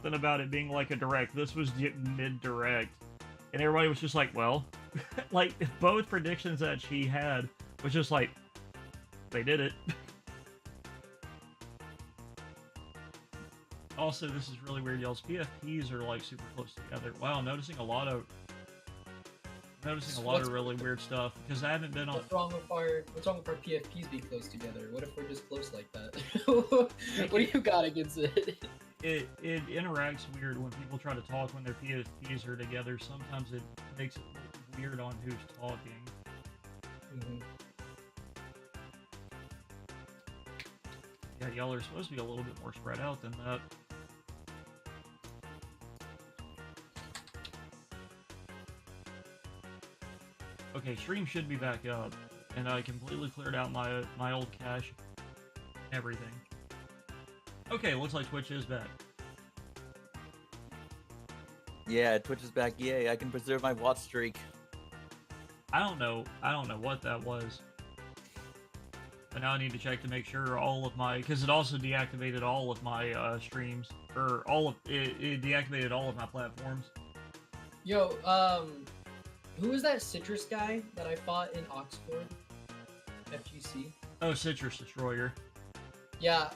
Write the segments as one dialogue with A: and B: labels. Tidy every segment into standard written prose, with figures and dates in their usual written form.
A: something about it being like a direct. This was mid-direct. And everybody was just like, well, like, both predictions that she had was just like, they did it. Also, this is really weird. Y'all's PFPs are, like, super close together. Wow, noticing a lot of really weird stuff, because I haven't been on...
B: What's wrong with our PFPs being close together? What if we're just close like that? What do you got against it?
A: It interacts weird when people try to talk when their PFPs are together. Sometimes it makes it weird on who's talking.
B: Mm-hmm.
A: Yeah, y'all are supposed to be a little bit more spread out than that. Okay, stream should be back up, and I completely cleared out my old cache, everything. Okay, looks like Twitch is back.
C: Yeah, Twitch is back. Yay! I can preserve my watch streak.
A: I don't know what that was, but now I need to check to make sure all of my, because it also deactivated all of my streams, or it deactivated all of my platforms.
B: Yo, who was that Citrus guy that I fought in Oxford? FGC?
A: Oh, Citrus Destroyer.
B: Yeah,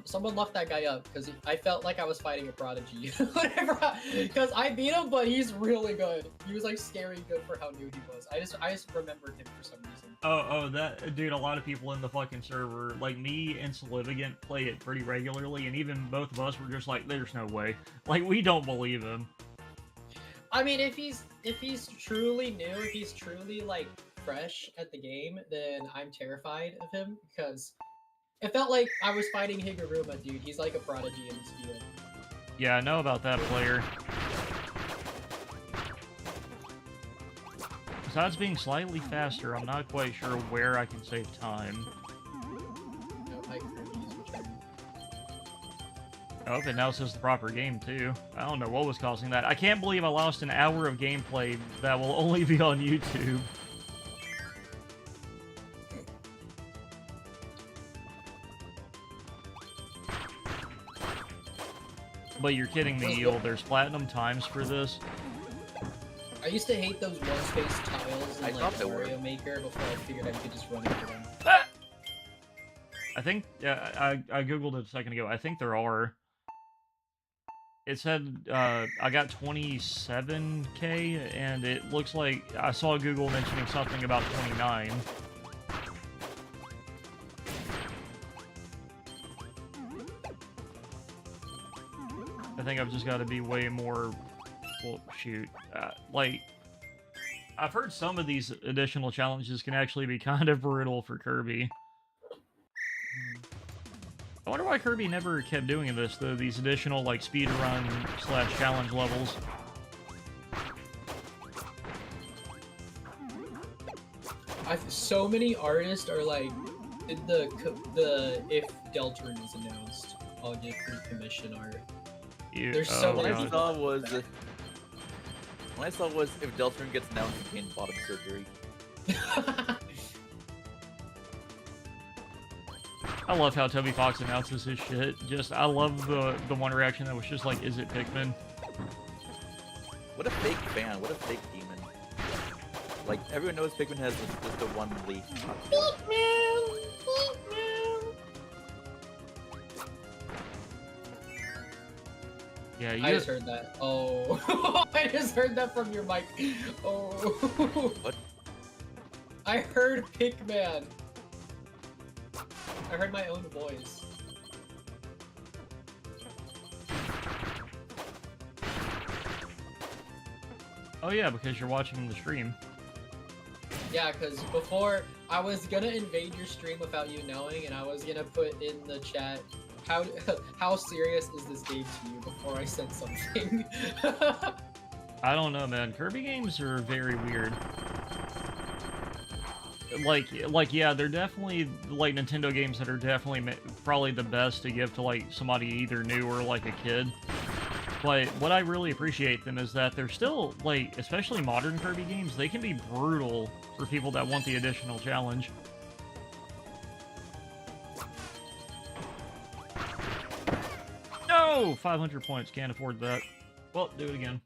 B: someone left that guy up, because I felt like I was fighting a prodigy. Because I beat him, but he's really good. He was, like, scary good for how new he was. I just remembered him for some reason.
A: Oh, that, dude, a lot of people in the fucking server, like me and Solivigant, play it pretty regularly, and even both of us were just like, there's no way. Like, we don't believe him.
B: I mean, if he's truly new, if he's truly, like, fresh at the game, then I'm terrified of him, because it felt like I was fighting Higuruma, dude. He's like a prodigy in this field.
A: Yeah, I know about that player. Besides being slightly faster, I'm not quite sure where I can save time. Oh, and now it says the proper game, too. I don't know what was causing that. I can't believe I lost an hour of gameplay that will only be on YouTube. But you're kidding me, Eel. There's platinum times for this.
B: I used to hate those one-space tiles in like Mario Maker before I figured I could just run into them.
A: Ah! I think, I googled it a second ago. I think there are. It said, I got 27k, and it looks like I saw Google mentioning something about 29. I think I've just got to be way more, well, shoot, like, I've heard some of these additional challenges can actually be kind of brutal for Kirby. I wonder why Kirby never kept doing this, though, these additional, like, speedrun / challenge levels.
B: So many artists are like, if Deltarune is announced, I'll get free commission art. There's so
C: what
B: many.
C: I saw was if Deltarune gets announced, he can bottom surgery.
A: I love how Toby Fox announces his shit. I love the one reaction that was just like, is it Pikmin?
C: What a fake fan, what a fake demon. Like, everyone knows Pikmin has just the one leaf.
B: Pikmin!
A: Yeah,
B: I just heard that. Oh. I just heard that from your mic. Oh.
C: What?
B: I heard Pikmin. I heard my own voice.
A: Oh yeah, because you're watching the stream.
B: Yeah, because before, I was gonna invade your stream without you knowing, and I was gonna put in the chat, how serious is this game to you before I said something.
A: I don't know, man. Kirby games are very weird. Like, yeah, they're definitely, like, Nintendo games that are definitely probably the best to give to, like, somebody either new or, like, a kid. But what I really appreciate them is that they're still, like, especially modern Kirby games, they can be brutal for people that want the additional challenge. No! Whoa, 500 points. Can't afford that. Well, do it again.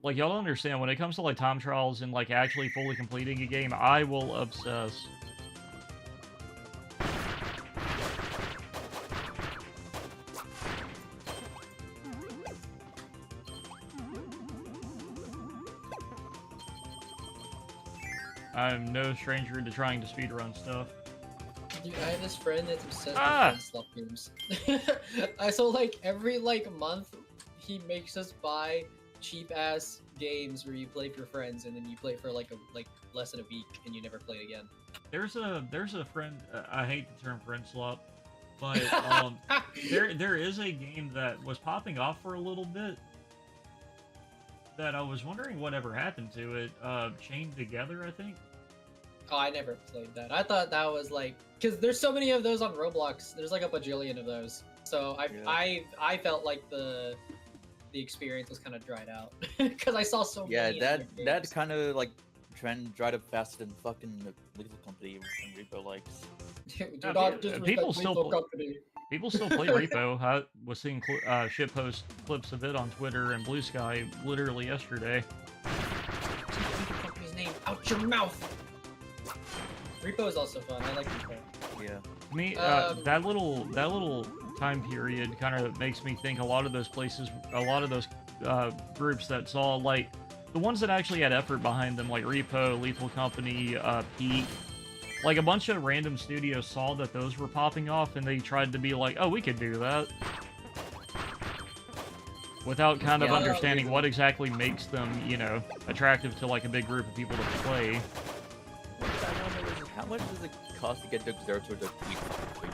A: Like, y'all don't understand. When it comes to, like, time trials and, like, actually fully completing a game, I will obsess. I'm no stranger to trying to speedrun stuff.
B: Dude, I have this friend that's obsessed
A: Ah!
B: with slot games. So like every like month, he makes us buy cheap ass games where you play for friends and then you play for like less than a week and you never play again.
A: There's a friend. I hate the term friend swap, but there is a game that was popping off for a little bit. That I was wondering whatever happened to it. Chained Together, I think.
B: Oh, I never played that. I thought that was like, because there's so many of those on Roblox. There's like a bajillion of those. So I felt like the experience was kind of dried out because I saw so many.
C: Yeah, that kind of like trend dried up faster than fucking the Lethal Company and Repo likes.
B: Do not disrespect
A: people still
B: Lethal Company.
A: People still play Repo. I was seeing shitpost clips of it on Twitter and Blue Sky literally yesterday.
B: Lethal Company's name out your mouth. Repo is also fun. I like Repo.
C: Yeah.
A: To me, that little time period kind of makes me think a lot of those places, a lot of those groups that saw like the ones that actually had effort behind them, like Repo, Lethal Company, Pete. Like, a bunch of random studios saw that those were popping off, and they tried to be like, oh, we could do that. Without kind of understanding what exactly makes them, you know, attractive to, like, a big group of people to play.
C: How much does it cost to get Dexerto to tweet for you?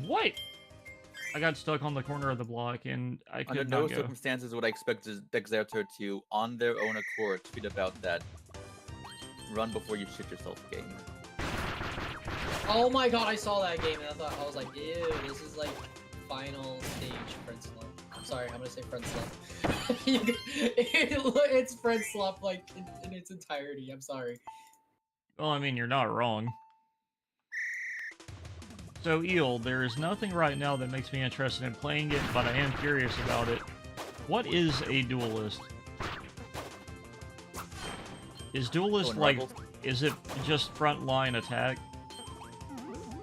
A: What? I got stuck on the corner of the block, and I could
C: Under
A: not
C: no
A: go.
C: circumstances would I expect Dexerto to, on their own accord, tweet about that. Run before you shit yourself game.
B: Oh my god, I saw that game and I was like, ew, this is like final stage friend slump. I'm sorry, I'm gonna say friend slump. It's friend slump like in its entirety. I'm sorry.
A: Well, I mean, you're not wrong. So, Eel, there is nothing right now that makes me interested in playing it, but I am curious about it. What is a duelist? Is duelist like, is it just frontline attack?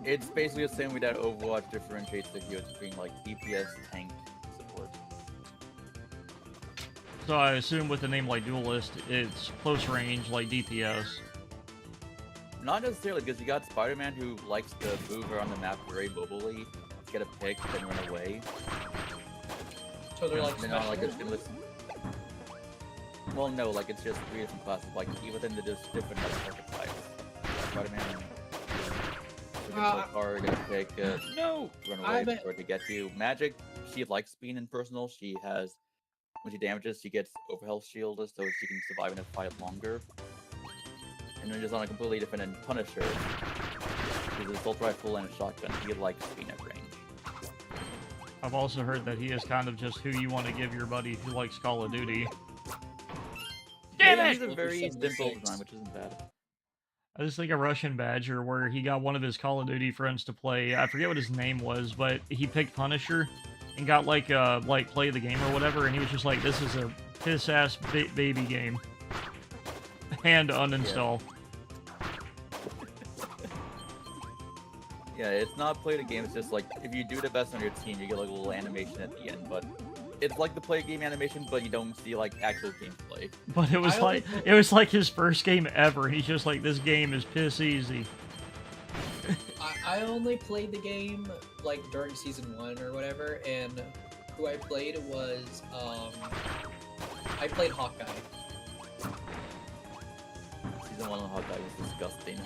C: It's basically the same way that Overwatch differentiates the heroes between like DPS, tank, support.
A: So I assume with a name like duelist, it's close range like DPS.
C: Not necessarily, because you got Spider-Man who likes to move around the map very mobilely, get a pick, then run away.
B: So they're like
C: special? Well, no, like it's just 3 different classes. Like even within the just different like archetypes. Spider-Man can work hard, get a pick,
A: no,
C: run away before to get you. Magic, she likes being impersonal. She has when she damages, she gets overhealth shield, so she can survive in a fight longer. And then just on a completely different Punisher, with his assault rifle and a shotgun, he likes being at range.
A: I've also heard that he is kind of just who you want to give your buddy who likes Call of Duty. Damn it!
C: He's a very simple design, which isn't bad.
A: I just think a Russian Badger where he got one of his Call of Duty friends to play. I forget what his name was, but he picked Punisher and got like play the game or whatever, and he was just like, "This is a piss ass baby game," and uninstall.
C: Yeah, it's not play the game. It's just like if you do the best on your team, you get like a little animation at the end, but. It's like the play game animation, but you don't see like actual gameplay.
A: But it was like his first game ever. He's just like, this game is piss easy.
B: I only played the game like during season 1 or whatever, and who I played was I played Hawkeye.
C: Season 1 of Hawkeye was disgusting.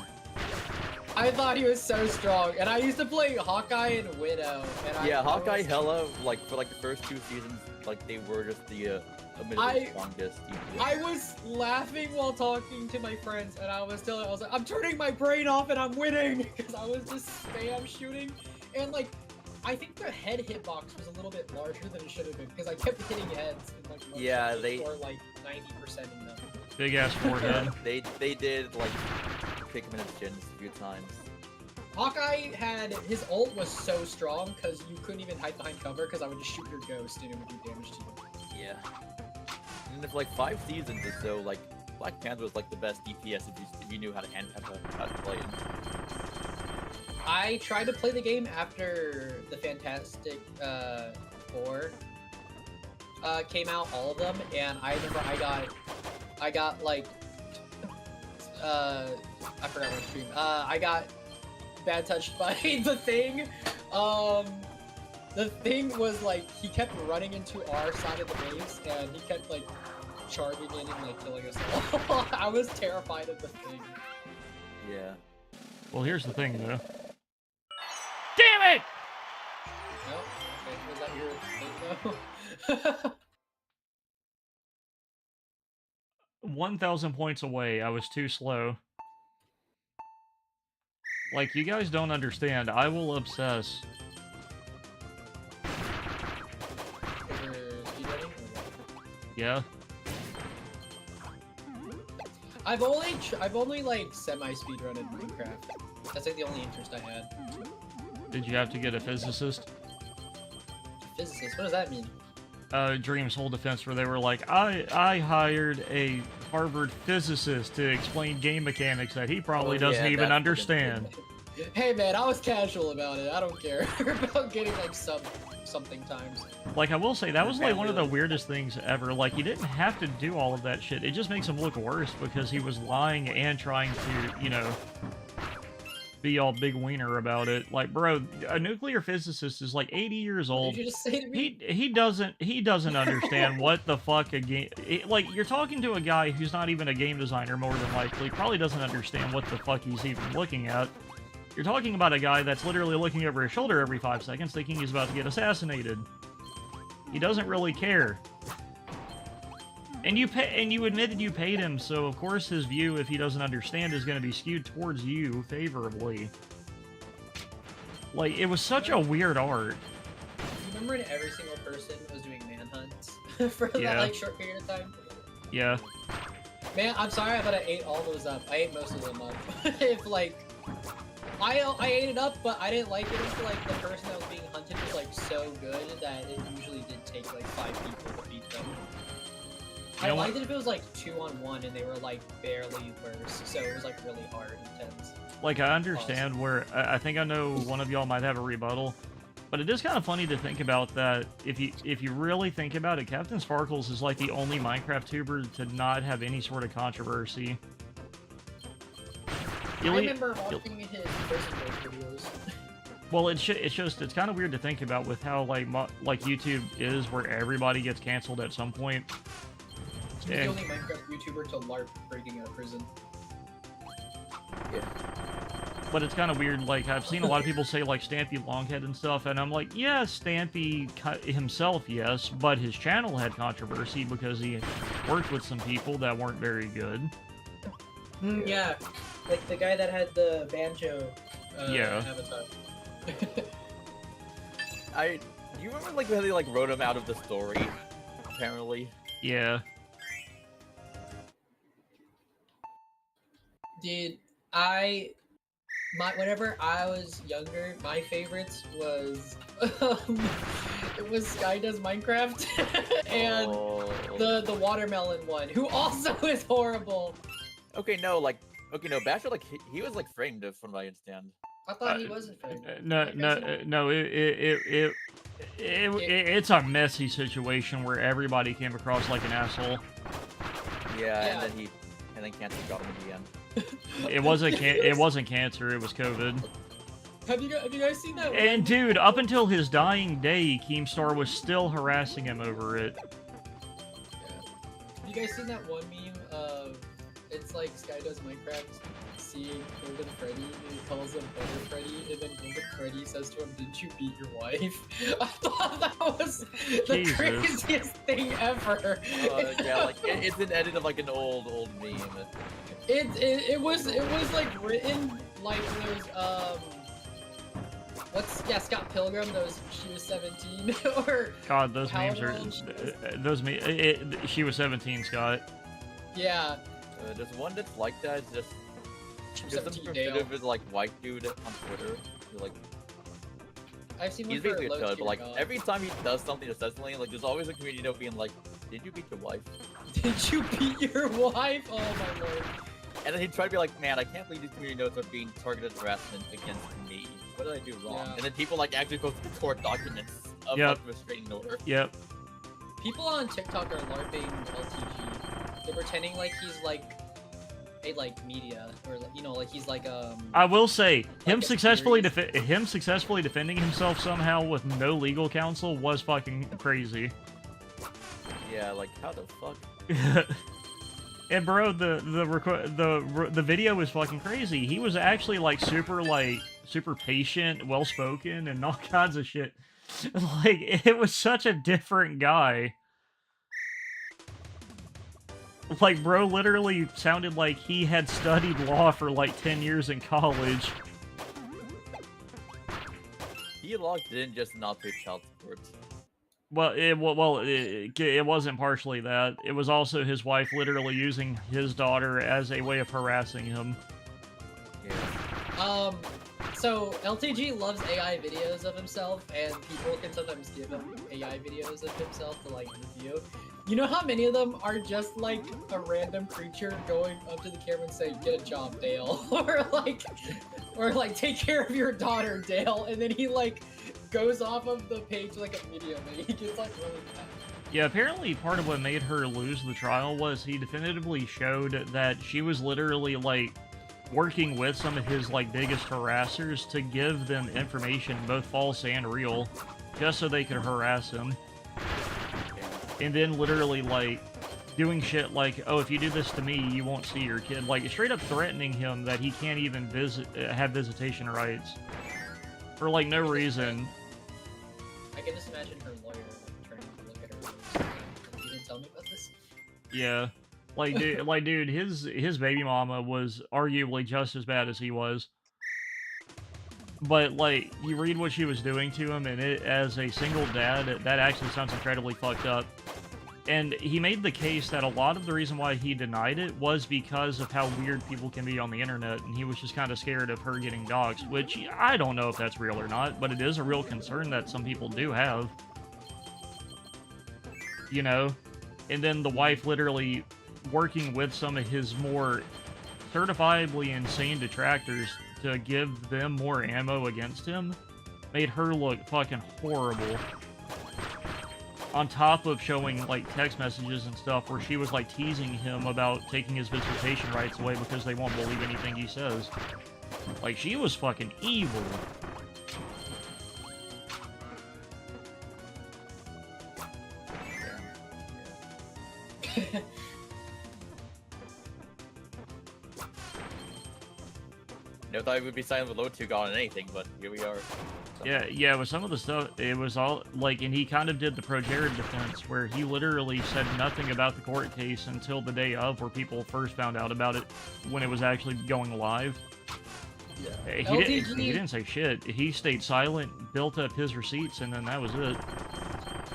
B: I thought he was so strong, and I used to play Hawkeye and Widow. And
C: Hawkeye hella, like, for like the first 2 seasons, like, they were just the admittedly strongest.
B: I was laughing while talking to my friends, and I was like, I'm turning my brain off and I'm winning! Because I was just spam shooting, and like, I think the head hitbox was a little bit larger than it should have been, because I kept hitting heads, and like, they scored like 90% in them.
A: Big ass forehead.
C: They did, like, kick him in his shins a few times.
B: Hawkeye had his ult was so strong because you couldn't even hide behind cover because I would just shoot your ghost and it would do damage to you.
C: Yeah. And if like 5 seasons or so, like Black Panther was like the best DPS if you knew how to play it.
B: I tried to play the game after the Fantastic Four came out, all of them, and I remember I got like I forgot what stream. I got bad touched by the Thing. The Thing was like he kept running into our side of the base, and he kept like charging in and like killing us all. I was terrified of the Thing.
C: Yeah.
A: Well, here's the thing, though. Damn it!
B: No, okay, was that your thing though?
A: 1,000 points away. I was too slow. Like, you guys don't understand. I will obsess.
B: Over speedrunning or what?
A: Yeah?
B: I've only like semi-speedrun in Minecraft. That's like the only interest I had.
A: Did you have to get a physicist?
B: Physicist, what does that mean?
A: Dream's whole defense where they were like, I hired a Harvard physicist to explain game mechanics that he probably doesn't even understand.
B: Hey man, I was casual about it. I don't care about getting like something times.
A: Like, I will say, that was like one of the weirdest things ever. Like, you didn't have to do all of that shit. It just makes him look worse because he was lying and trying to, you know, be all big wiener about it. Like, bro, a nuclear physicist is like 80 years old.
B: What did you just say to me?
A: He doesn't understand what the fuck a game. Like, you're talking to a guy who's not even a game designer, more than likely. Probably doesn't understand what the fuck he's even looking at. You're talking about a guy that's literally looking over his shoulder every 5 seconds, thinking he's about to get assassinated. He doesn't really care. And you admitted you paid him, so of course his view, if he doesn't understand, is going to be skewed towards you favorably. Like, it was such a weird art.
B: Remember when every single person was doing manhunts for that like short period of time?
A: Yeah.
B: Man, I'm sorry, but I ate all those up. I ate most of them up. If like, I ate it up, but I didn't like it until like the person that was being hunted was like so good that it usually did take like 5 people to beat them. I liked it if it was like 2-on-1 and they were like barely worse, so it was like really hard and intense.
A: Like, I understand where I think I know one of y'all might have a rebuttal, but it is kind of funny to think about that. If you really think about it, Captain Sparkles is like the only Minecraft tuber to not have any sort of controversy.
B: I remember watching his prison break videos.
A: Well, it's just kind of weird to think about with how like YouTube is, where everybody gets canceled at some point.
B: He's the only Minecraft YouTuber to LARP breaking out of prison.
C: Yeah.
A: But it's kind of weird, like, I've seen a lot of people say, like, Stampy Longhead and stuff, and I'm like, yeah, Stampy himself, yes, but his channel had controversy because he worked with some people that weren't very good.
B: Yeah, like the guy that had the banjo avatar.
C: You remember, like, how they, like, wrote him out of the story, apparently?
A: Yeah.
B: Dude, whenever I was younger, my favorites was it was Sky Does Minecraft and the watermelon one, who also is horrible.
C: Okay, no, Basher, like, he was like framed, from what I understand.
B: I thought he wasn't framed.
A: No, it's a messy situation where everybody came across like an asshole.
C: Yeah. And then cancer got him in the end.
A: It wasn't cancer, it was COVID.
B: Have you guys seen that one?
A: And dude, up until his dying day, Keemstar was still harassing him over it.
B: Have you guys seen that one meme of, it's like Sky Does Minecraft seeing Golden Freddy, and he calls him Butter Freddy, and then Golden Freddy says to him, "Didn't you beat your wife?" I thought that was the craziest thing ever.
C: Yeah, like, it's an edit of like an old meme.
B: It was like written like those Scott Pilgrim, those She Was 17 or
A: God, those memes are she was 17, Scott.
B: Yeah.
C: There's one that's like that. It's just There's some
B: 17 Dale.
C: competitive like white dude on Twitter. Who, like
B: I've seen one
C: he's
B: for
C: basically a
B: low
C: toad, but
B: tier
C: like
B: dog.
C: every time he does something successfully, like there's always a community note being like, "Did you beat your wife?"
B: Did you beat your wife? Oh my lord.
C: And then he'd try to be like, "Man, I can't believe these community notes are being targeted harassment against me. What did I do wrong?"
B: Yeah.
C: And then people like actually post the court documents of
A: Yep.
C: like, restraining order.
A: Yep.
B: People on TikTok are LARPing LTG. They're pretending like he's like a like media or you know like he's like
A: I will say him
B: a
A: successfully
B: series.
A: defending himself somehow with no legal counsel was fucking crazy.
C: Yeah, like how the fuck?
A: And bro, the video was fucking crazy. He was actually like super patient, well spoken, and all kinds of shit. Like it was such a different guy. Like bro literally sounded like he had studied law for like 10 years in college.
C: DLog didn't just not pay child support.
A: Well, it wasn't partially that. It was also his wife literally using his daughter as a way of harassing him.
C: Yeah.
B: So LTG loves AI videos of himself, and people can sometimes give him AI videos of himself to like review. You know how many of them are just like a random creature going up to the camera and saying, "Get a job, Dale," or like take care of your daughter, Dale, and then he like goes off of the page like immediately. He gets like really mad.
A: Yeah, apparently part of what made her lose the trial was he definitively showed that she was literally like working with some of his like biggest harassers to give them information, both false and real, just so they could harass him. And then literally like doing shit like, "Oh, if you do this to me, you won't see your kid." Like straight up threatening him that he can't even have visitation rights for like no reason.
B: I can just imagine her lawyer like trying to look at her. You didn't tell me about this.
A: Yeah. Like dude, his baby mama was arguably just as bad as he was. But like you read what she was doing to him, and it as a single dad, that actually sounds incredibly fucked up. And he made the case that a lot of the reason why he denied it was because of how weird people can be on the internet, and he was just kind of scared of her getting doxxed, which I don't know if that's real or not, but it is a real concern that some people do have. You know? And then the wife literally working with some of his more certifiably insane detractors to give them more ammo against him made her look fucking horrible. On top of showing, like, text messages and stuff where she was, like, teasing him about taking his visitation rights away because they won't believe anything he says. Like, she was fucking evil.
C: Never thought we would be signed with low 2 gone on anything, but here we are.
A: Yeah, with some of the stuff, it was all, like, and he kind of did the Pro Jared defense, where he literally said nothing about the court case until the day of, where people first found out about it, when it was actually going live.
B: Yeah.
A: He didn't say shit. He stayed silent, built up his receipts, and then that was it.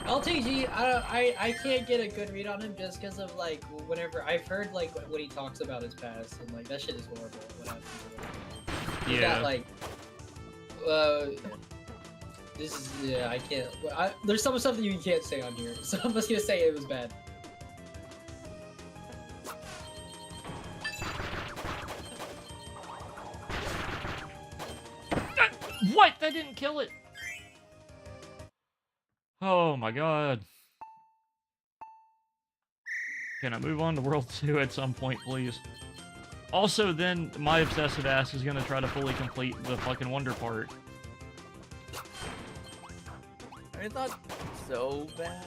B: LTG, I can't get a good read on him just because of, like, whenever I've heard, like, what he talks about his past, and, like, that shit is horrible, what happened to him. He got, like, this is, yeah, I can't, there's some stuff that you can't say on here, so I'm just gonna say it was bad.
A: What? That didn't kill it! Oh my god. Can I move on to World 2 at some point, please? Also, then, my obsessive ass is gonna try to fully complete the fucking Wonder part.
C: I mean, it's not so bad.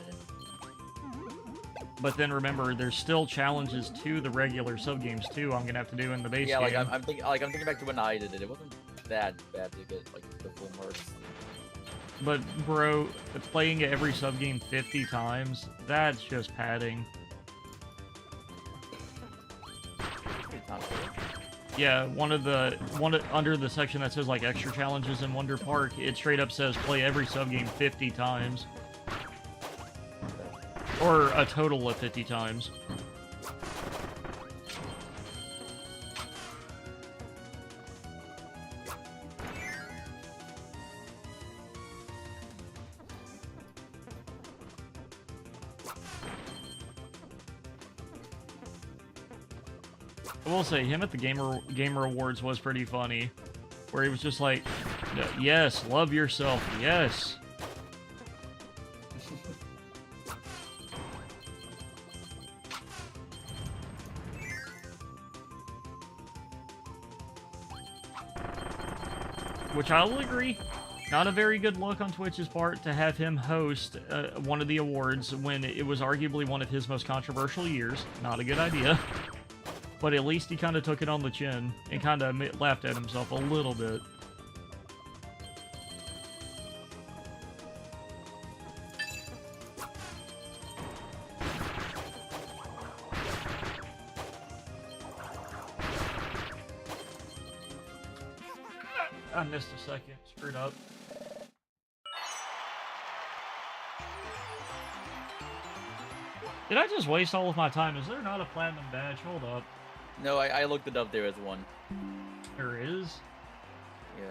A: But then remember, there's still challenges to the regular sub-games too I'm gonna have to do in the base
C: Yeah,
A: game.
C: like I'm thinking back to when I did it. It wasn't that bad to get like the full marks.
A: But bro, playing every sub-game 50 times, that's just padding. Yeah, under the section that says like extra challenges in Wonder Park, it straight up says play every sub-game 50 times. Or a total of 50 times. I will say, him at the Gamer Awards was pretty funny. Where he was just like, yes, love yourself, yes. Which I will agree, not a very good look on Twitch's part to have him host one of the awards when it was arguably one of his most controversial years. Not a good idea. But at least he kind of took it on the chin and kind of laughed at himself a little bit. I missed a second. Screwed up. Did I just waste all of my time? Is there not a platinum badge? Hold up.
C: No, I looked it up. There is one.
A: There is?
C: Yeah.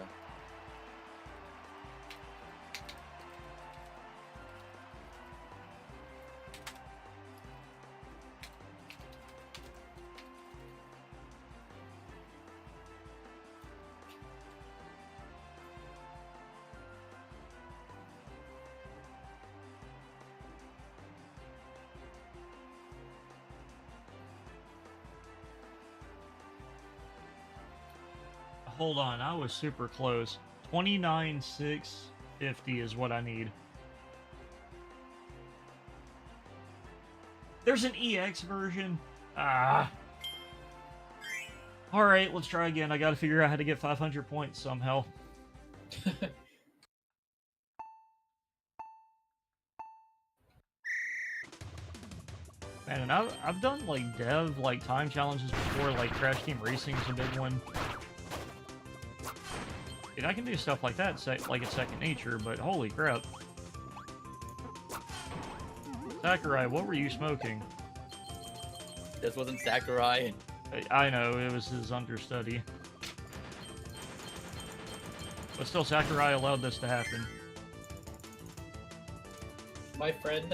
A: Hold on, I was super close. 29,650 is what I need. There's an EX version? Ah. Alright, let's try again. I gotta figure out how to get 500 points somehow. Man, and I've done, like, dev, like, time challenges before, like, Crash Team Racing is a big one. Dude, I can do stuff like that, like it's second nature, but holy crap. Sakurai, what were you smoking?
C: This wasn't Sakurai.
A: I know, it was his understudy. But still, Sakurai allowed this to happen.
B: My friend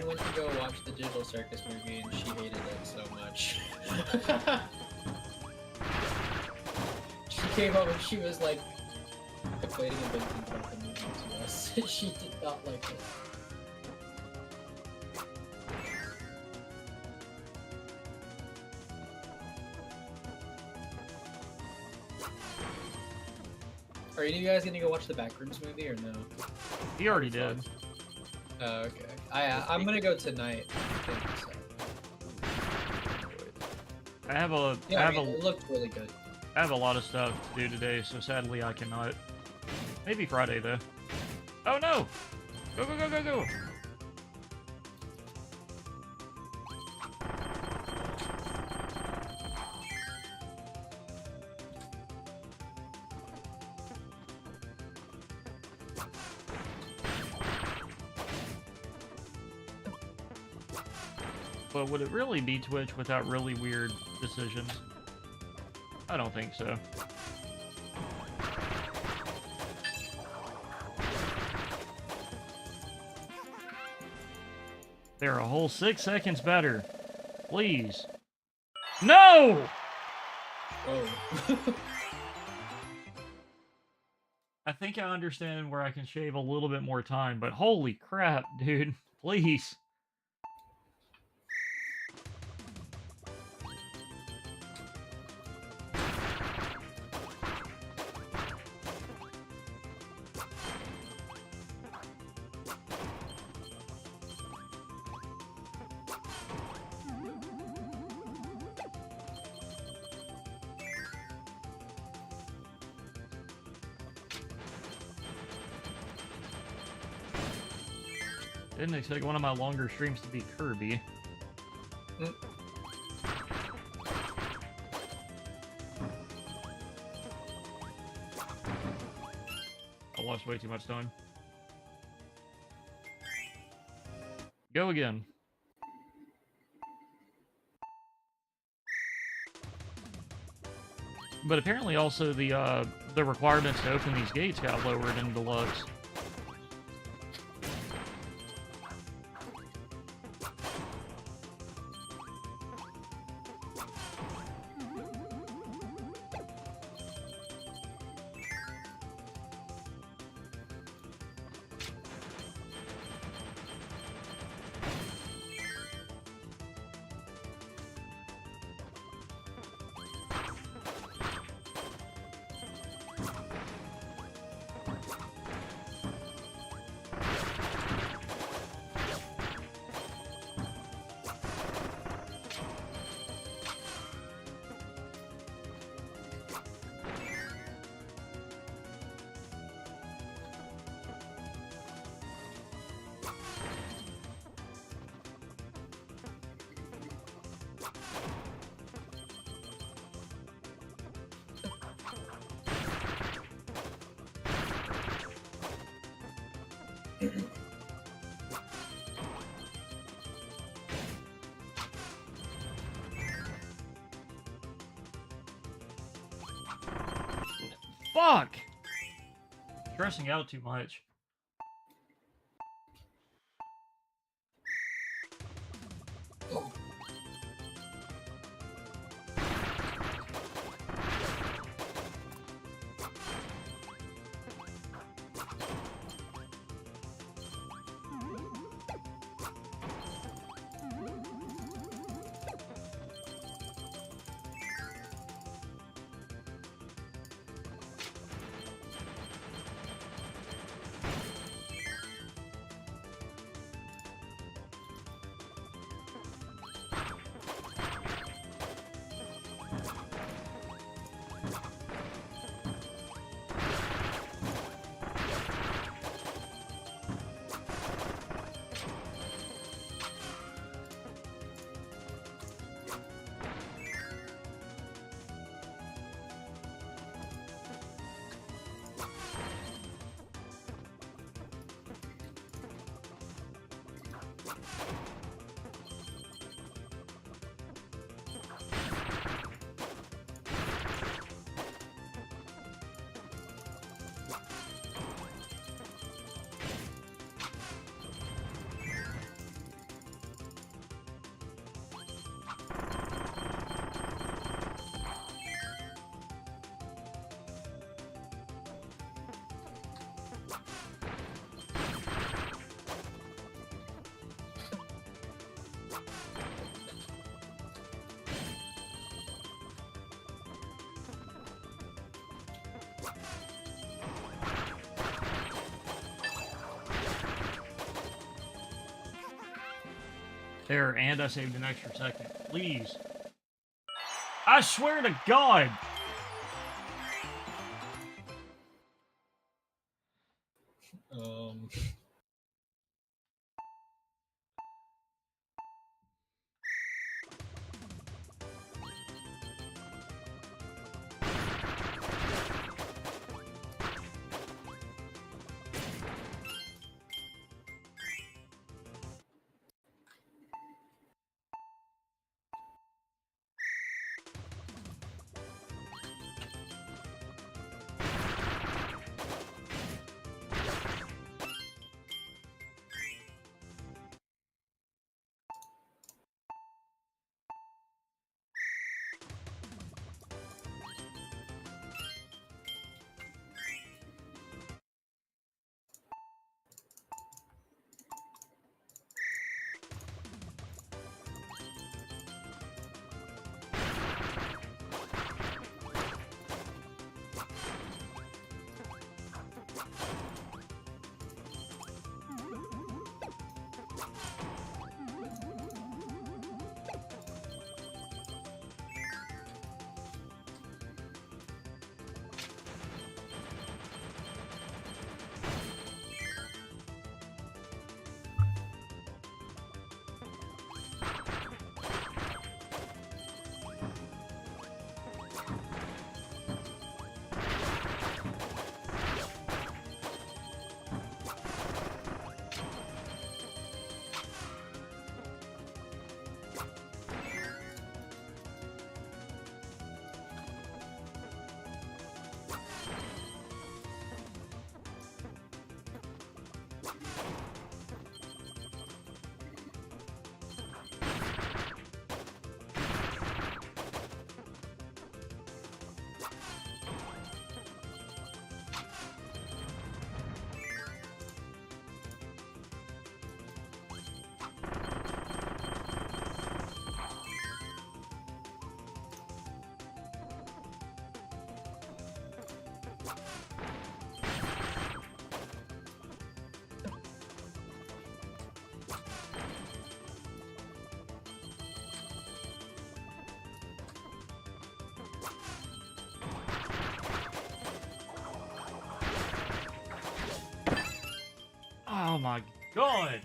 B: went to go watch the Digital Circus movie and she hated it so much. She came home and she was like equating and thinking about the movie to us. She did not like it. Are you guys gonna go watch the Backrooms movie or no?
A: He already did.
B: Oh, okay. I'm gonna go tonight. I think so. It looked really good.
A: I have a lot of stuff to do today, so sadly I cannot. Maybe Friday, though. Oh no! Go, go, go, go, go! But would it really be Twitch without really weird decisions? I don't think so. They're a whole 6 seconds better. Please. No!
B: Oh.
A: I think I understand where I can shave a little bit more time, but holy crap, dude. Please. Didn't expect one of my longer streams to be Kirby. I lost way too much time. Go again. But apparently also the requirements to open these gates got lowered in Deluxe. Fuck! Stressing out too much. There, and I saved an extra second. Please. I swear to God!
B: Um.
A: Oh my God!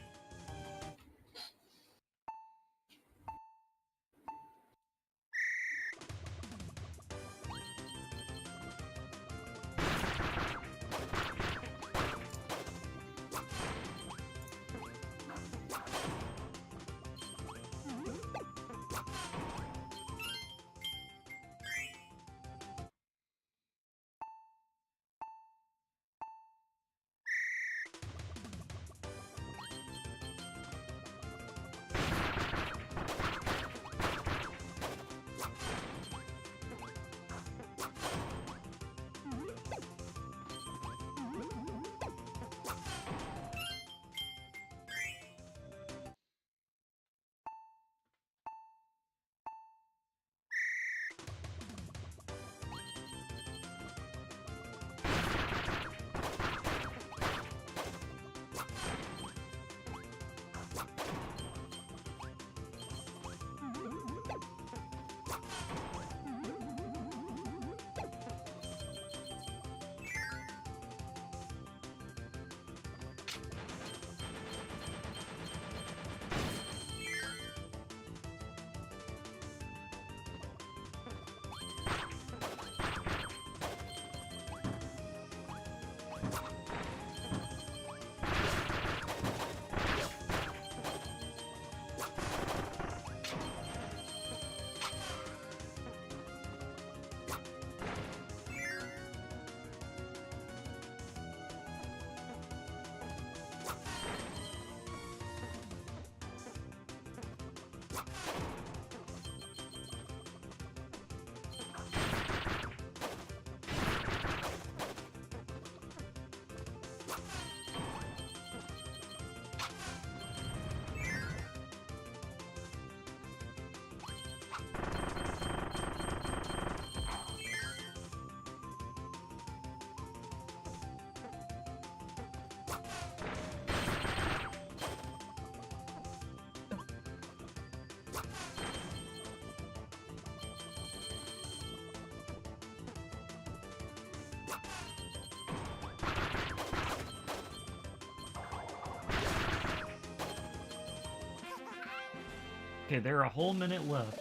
A: Okay, there are a whole minute left.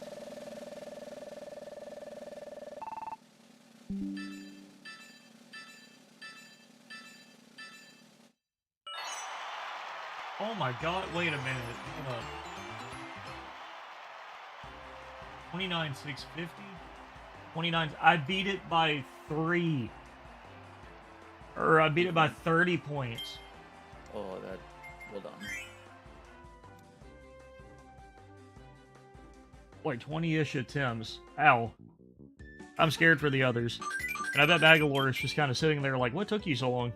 A: Oh my god, wait a minute. Hold up. 29,650? 29. I beat it by 3. Or I beat it by 30 points.
C: Oh, that. Well done.
A: Like 20-ish attempts. Ow. I'm scared for the others. And I bet Bangalore is just kind of sitting there like, what took you so long?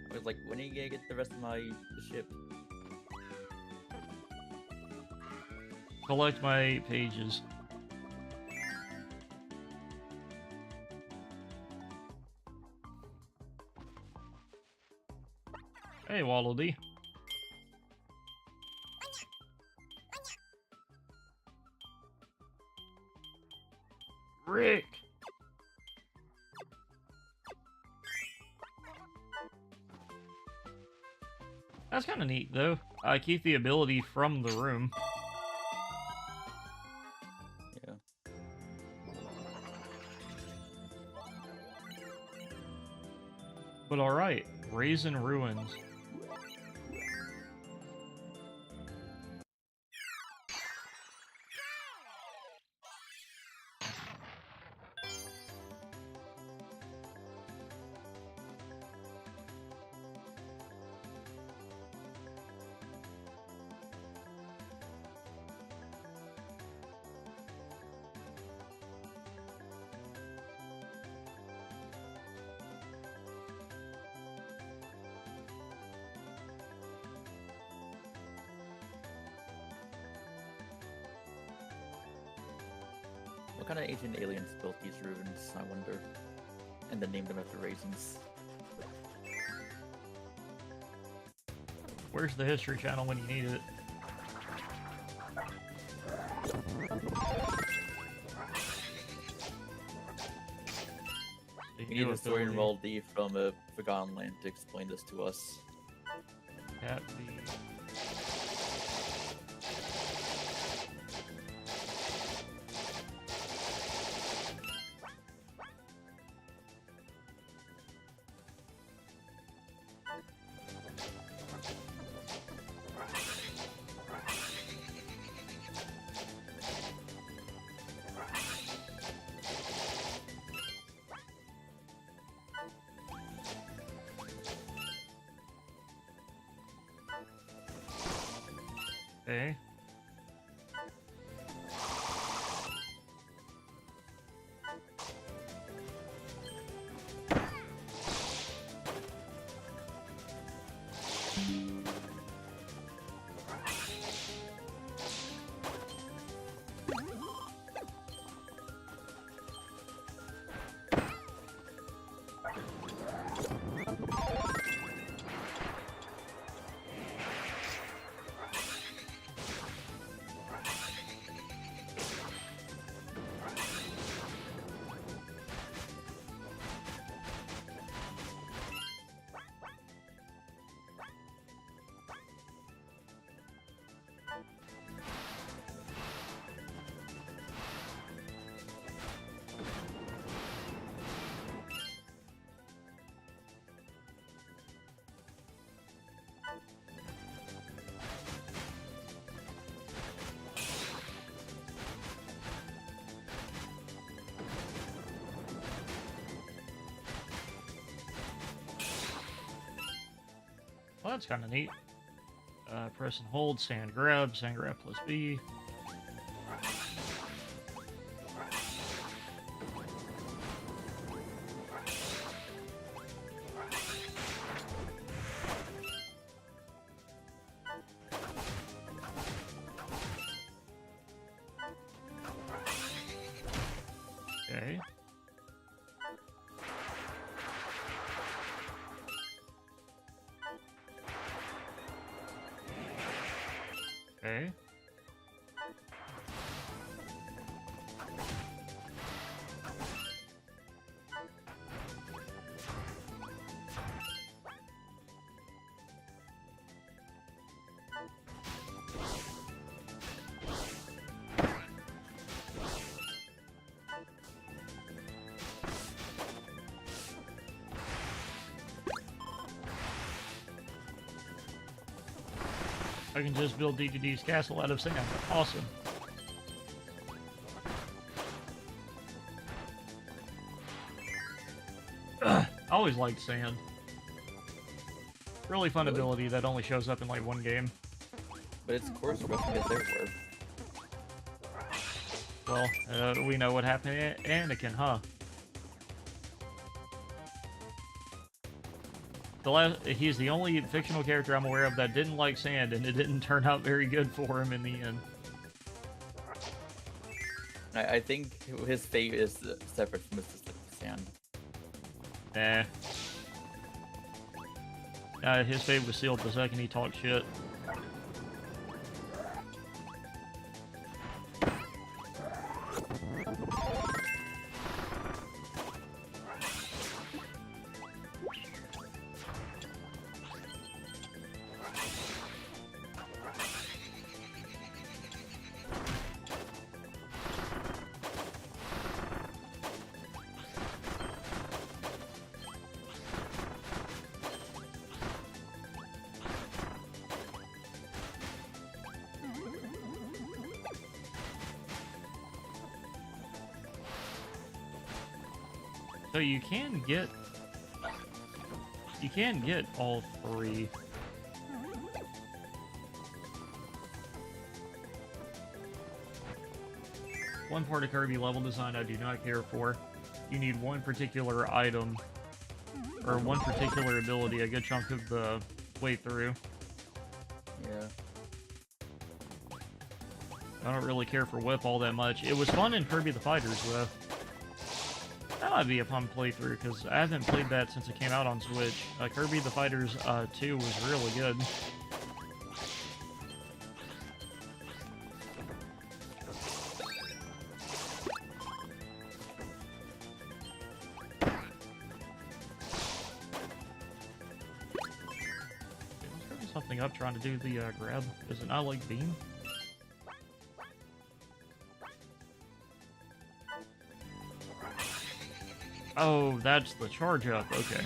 C: I was like, when are you gonna get the rest of my ship?
A: Collect my pages. Hey, Waddle Dee. Rick! That's kind of neat, though. I keep the ability from the room.
C: Yeah.
A: But alright, Raisin Ruins.
C: What kind of ancient aliens built these ruins, I wonder? And then named them after raisins.
A: Where's the History Channel when you need it?
C: We need a historian Roll D from a Forgotten Land to explain this to us.
A: Cat B. Okay. Well, that's kind of neat. Press and hold, sand grab plus B. Okay. Okay. I can just build DeDe's castle out of sand. Awesome. I always liked sand. Really fun
C: Really?
A: ability that only shows up in like one game.
C: But it's of course what it's there for.
A: Well, we know what happened to Anakin, huh? He's the only fictional character I'm aware of that didn't like sand, and it didn't turn out very good for him in the end.
C: I think his fate is separate from his sand.
A: His fate was sealed the second he talked shit. So you can get all three. One part of Kirby level design I do not care for. You need one particular item, or one particular ability a good chunk of the way through.
C: Yeah.
A: I don't really care for Whip all that much. It was fun in Kirby the Fighters, though. That might be a fun playthrough, because I haven't played that since it came out on Switch. Kirby the Fighters 2 was really good. Let's something up trying to do the grab. Is it not like beam? Oh, that's the charge up, okay.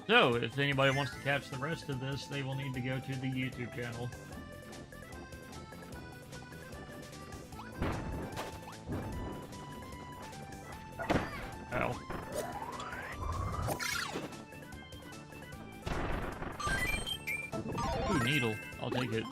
A: So, if anybody wants to catch the rest of this, they will need to go to the YouTube channel. Ow. Ooh, needle. I'll take it.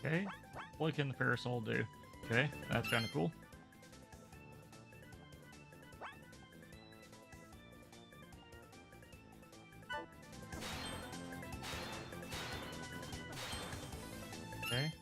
A: Okay. What can the parasol do? Okay, that's kind of cool. Okay.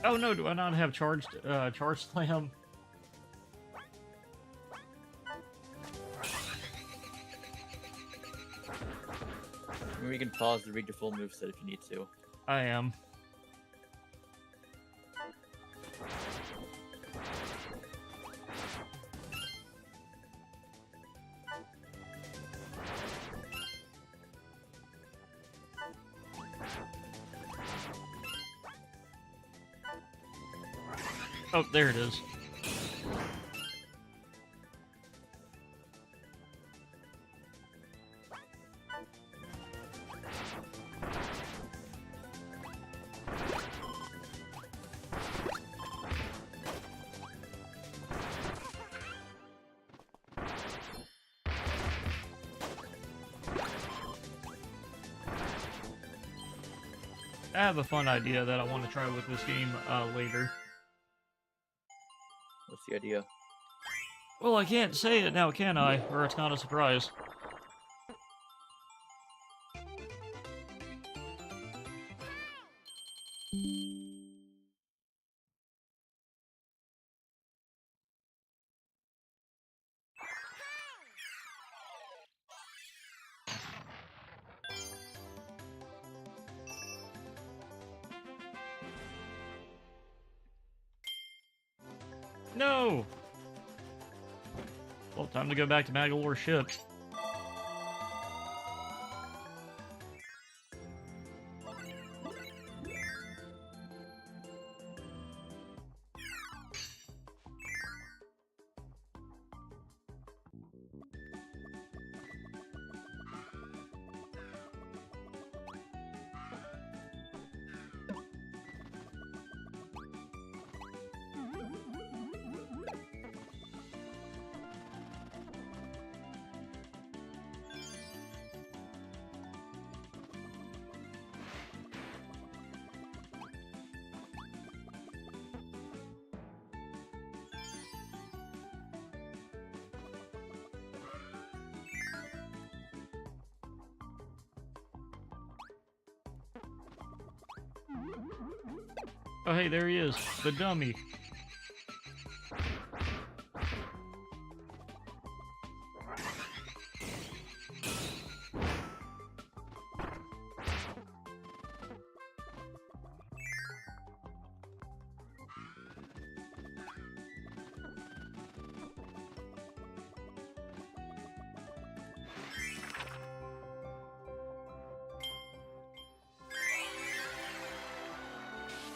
A: Oh no, do I not have charge slam?
C: Maybe we can pause to read your full moveset if you need to.
A: I am. Oh, there it is. I have a fun idea that I want to try with this game later.
C: What's the idea?
A: Well, I can't say it now, can I? Or it's not a surprise. No! Well, time to go back to Magolor's ship. Oh, hey, there he is. The dummy.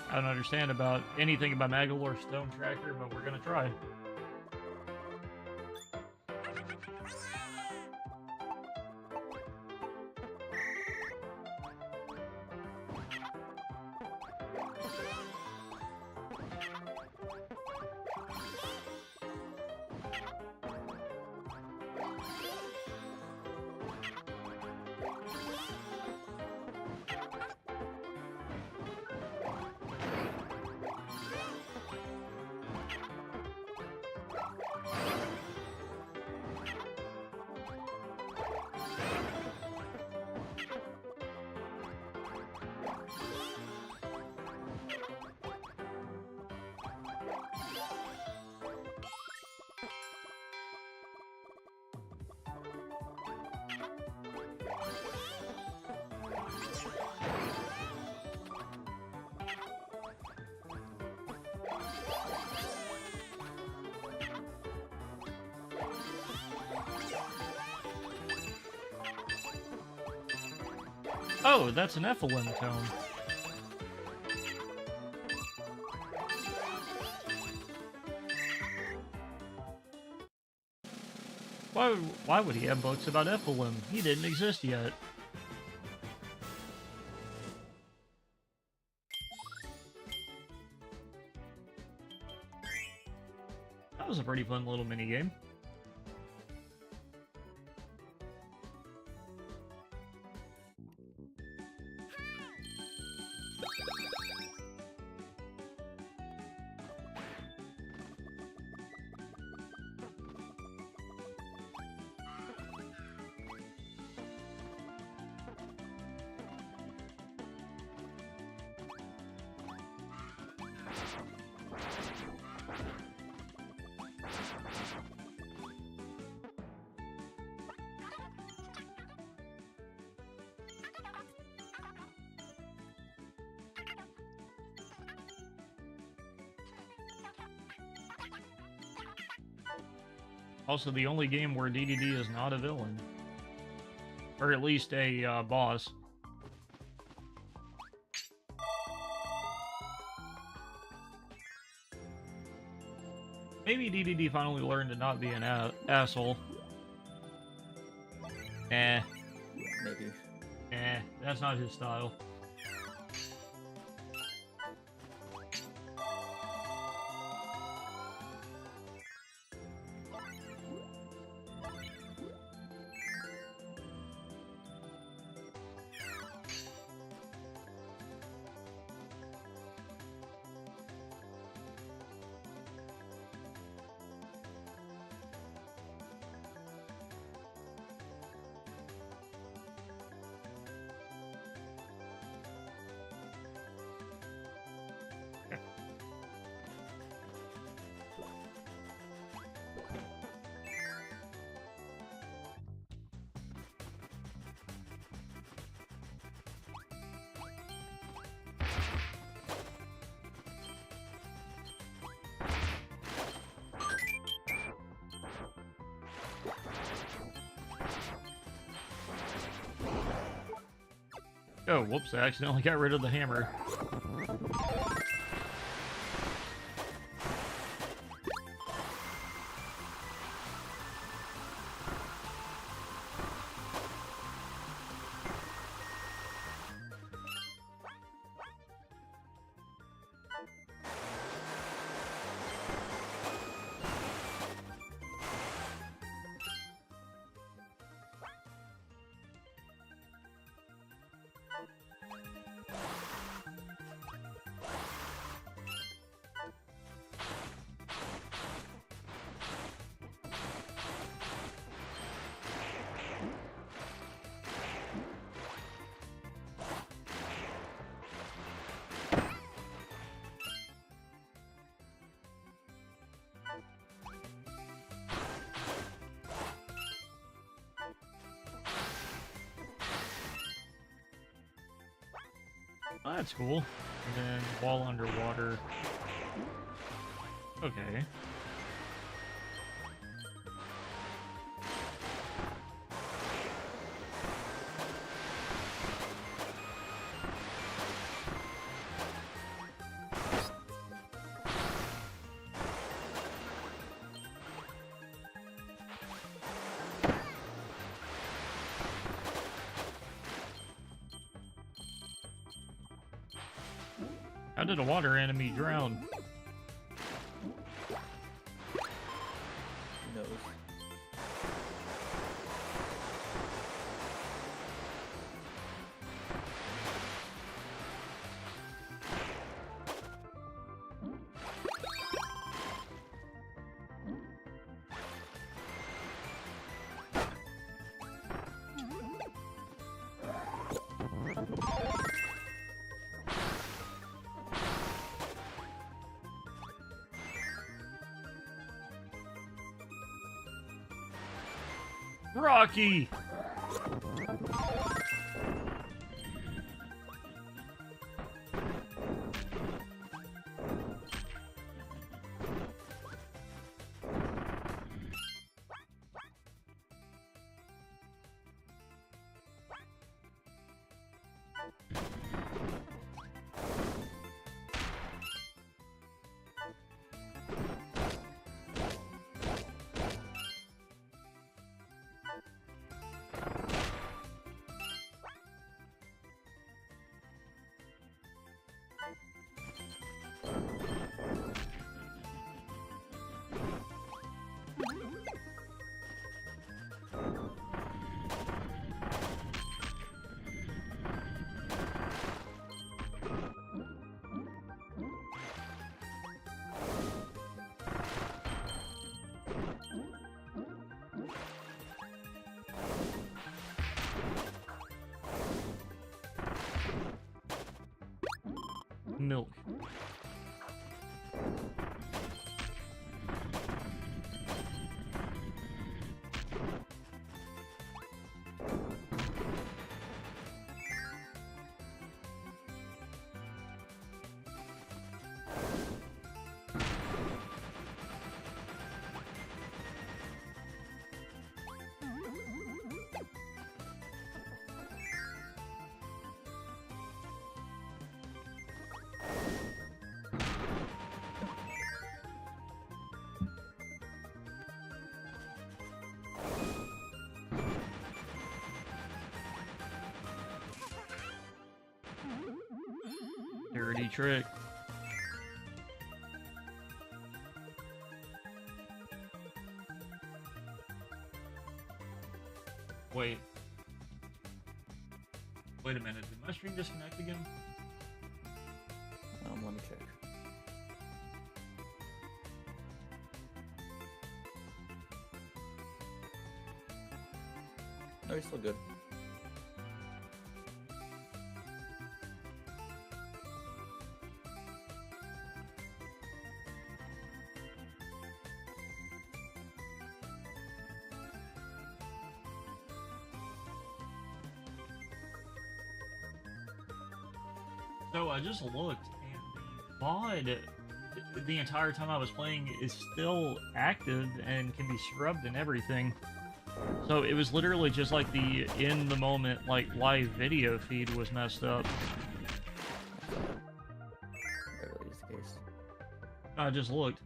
A: I don't understand about anything about Magolor's Stone Tracker, but we're gonna try. Oh, that's an Evelyn tone. Why would he have books about Evelyn? He didn't exist yet. That was a pretty fun little mini game. Also, the only game where DDD is not a villain. Or at least a boss. Maybe DDD finally learned to not be an asshole.
C: Maybe.
A: That's not his style. Oh, whoops, I accidentally got rid of the hammer. Oh, that's cool. And then while underwater. Okay. How did a water enemy drown?
C: Who knows?
A: Rocky! Milk. Dirty trick. Wait. Wait a minute. Did my stream disconnect again?
C: Let me check. No, you're still good.
A: So I just looked, and the mod, the entire time I was playing, is still active and can be scrubbed and everything. So it was literally just like the in the moment, like live video feed was messed up.
C: That really is the case.
A: I just looked.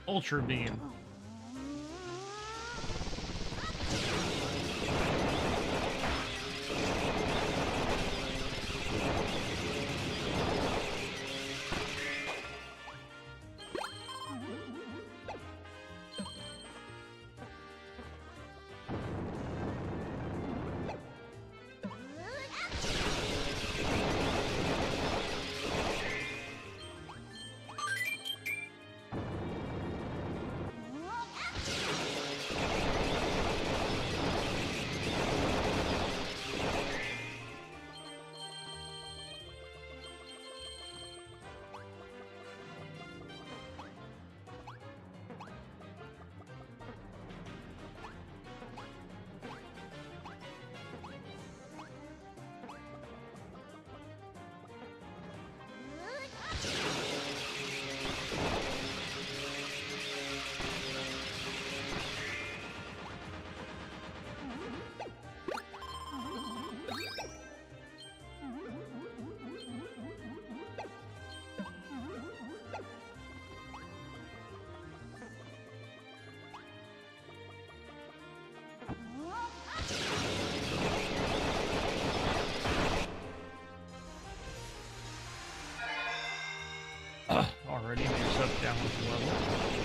A: Ultra Beam. Already made yourself down with the level.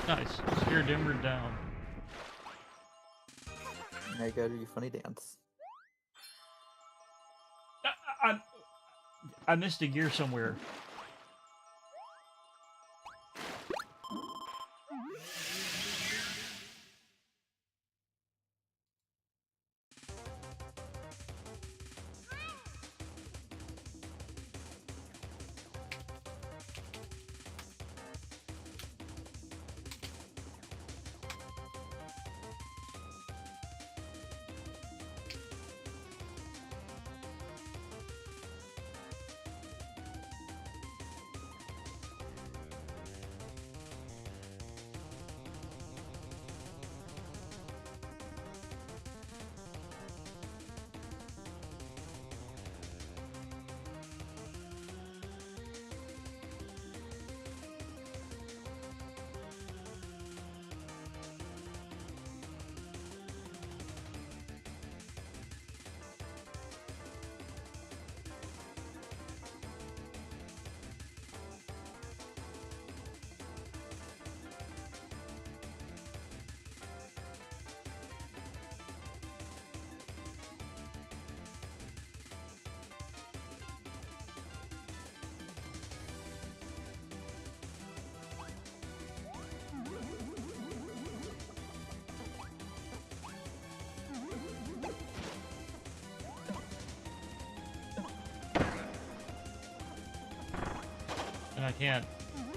A: Nice. Spear dimmer down.
C: Now you gotta do your funny dance.
A: I missed a gear somewhere. can't.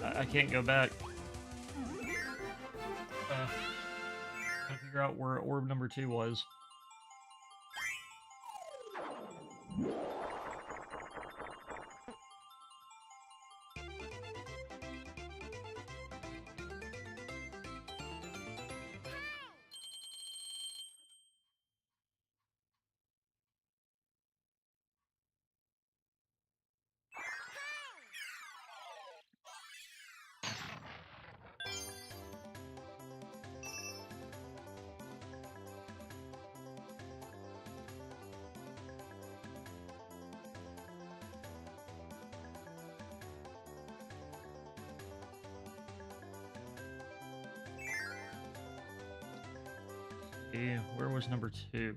A: I can't go back. Gotta figure out where orb number 2 was. Where was number 2?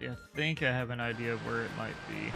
A: Yeah, I think I have an idea of where it might be.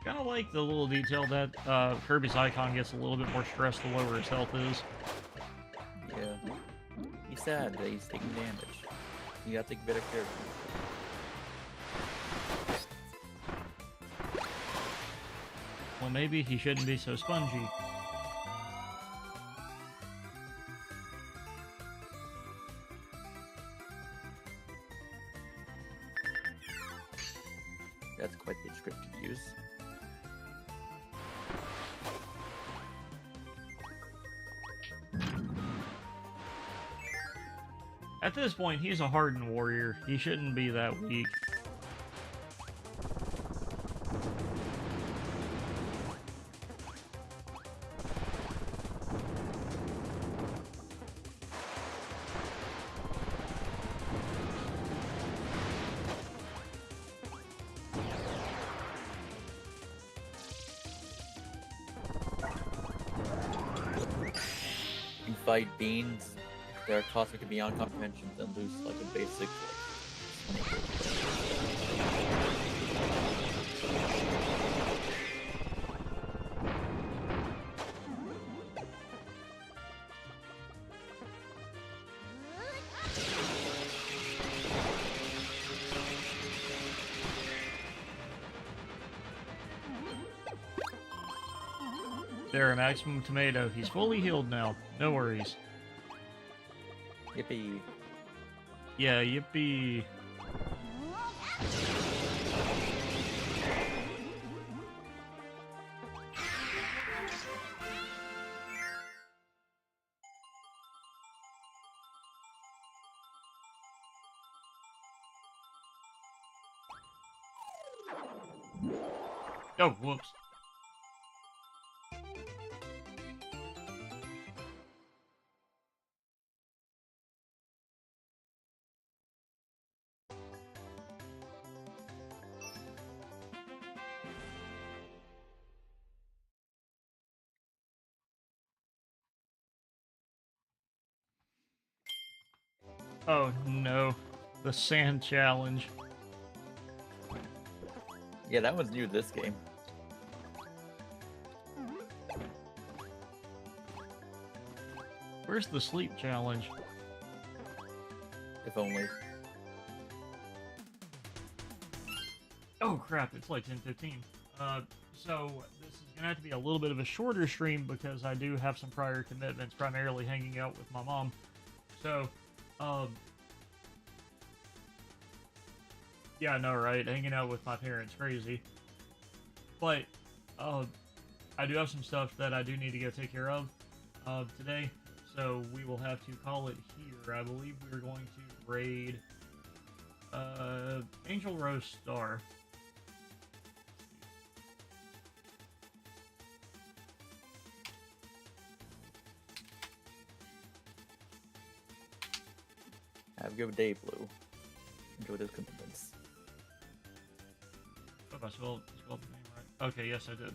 A: Kind of like the little detail that Kirby's icon gets a little bit more stress the lower his health is.
C: Yeah. He's sad that he's taking damage. You gotta take better care of him.
A: Well, maybe he shouldn't be so spongy.
C: That's quite the script to use.
A: At this point, he's a hardened warrior. He shouldn't be that weak.
C: You fight beings that are cosmic and beyond comprehension and lose like a basic
A: There, a maximum tomato. He's fully healed now. No worries.
C: Yippee.
A: Yeah, yippee. Oh, whoops. Oh no, the sand challenge.
C: Yeah, that one's new to this game.
A: Where's the sleep challenge?
C: If only.
A: Oh crap, it's like 10:15. So this is gonna have to be a little bit of a shorter stream because I do have some prior commitments, primarily hanging out with my mom. So, yeah, I know, right? Hanging out with my parents, crazy. But, I do have some stuff that I do need to go take care of, today. So we will have to call it here. I believe we're going to raid, Angel Rose Star.
C: Have a good day, Blue. Enjoy those commitments.
A: Hope I spelled the name right. Okay, yes I did.